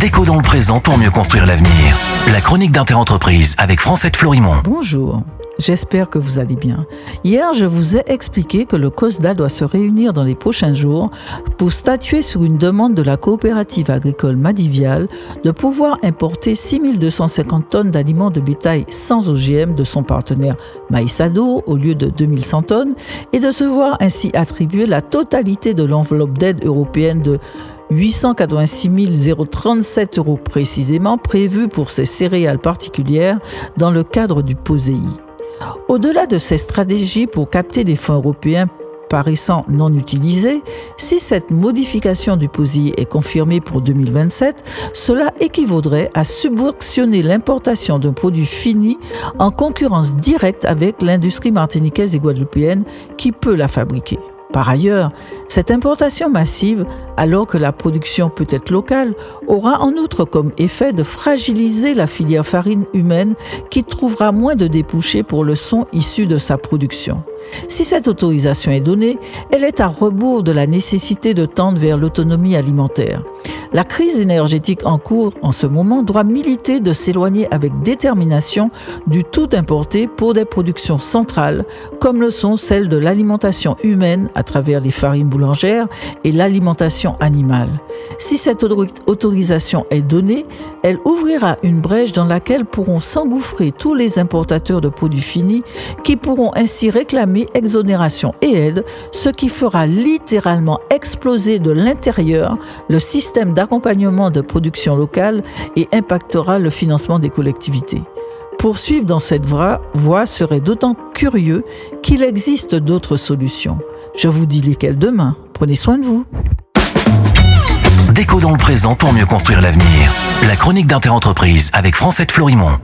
Déco dans le présent pour mieux construire l'avenir. La chronique d'Interentreprise avec Francette Florimond. Bonjour, j'espère que vous allez bien. Hier, je vous ai expliqué que le COSDA doit se réunir dans les prochains jours pour statuer sur une demande de la coopérative agricole Madivial de pouvoir importer 6250 tonnes d'aliments de bétail sans OGM de son partenaire Maïsado au lieu de 2100 tonnes et de se voir ainsi attribuer la totalité de l'enveloppe d'aide européenne de 886 037 € précisément prévus pour ces céréales particulières dans le cadre du POSEI. Au-delà de ces stratégies pour capter des fonds européens paraissant non utilisés, si cette modification du POSEI est confirmée pour 2027, cela équivaudrait à subventionner l'importation d'un produit fini en concurrence directe avec l'industrie martiniquaise et guadeloupéenne qui peut la fabriquer. Par ailleurs, cette importation massive, alors que la production peut être locale, aura en outre comme effet de fragiliser la filière farine humaine qui trouvera moins de débouchés pour le son issu de sa production. Si cette autorisation est donnée, elle est à rebours de la nécessité de tendre vers l'autonomie alimentaire. La crise énergétique en cours en ce moment doit militer de s'éloigner avec détermination du tout importé pour des productions centrales, comme le sont celles de l'alimentation humaine à travers les farines boulangères et l'alimentation animale. Si cette autorisation est donnée, elle ouvrira une brèche dans laquelle pourront s'engouffrer tous les importateurs de produits finis qui pourront ainsi réclamer exonération et aide, ce qui fera littéralement exploser de l'intérieur le système d'accompagnement de production locale et impactera le financement des collectivités. Poursuivre dans cette voie serait d'autant curieux qu'il existe d'autres solutions. Je vous dis lesquelles demain. Prenez soin de vous. Déco dans le présent pour mieux construire l'avenir. La chronique d'Interentreprise avec Francette Florimond.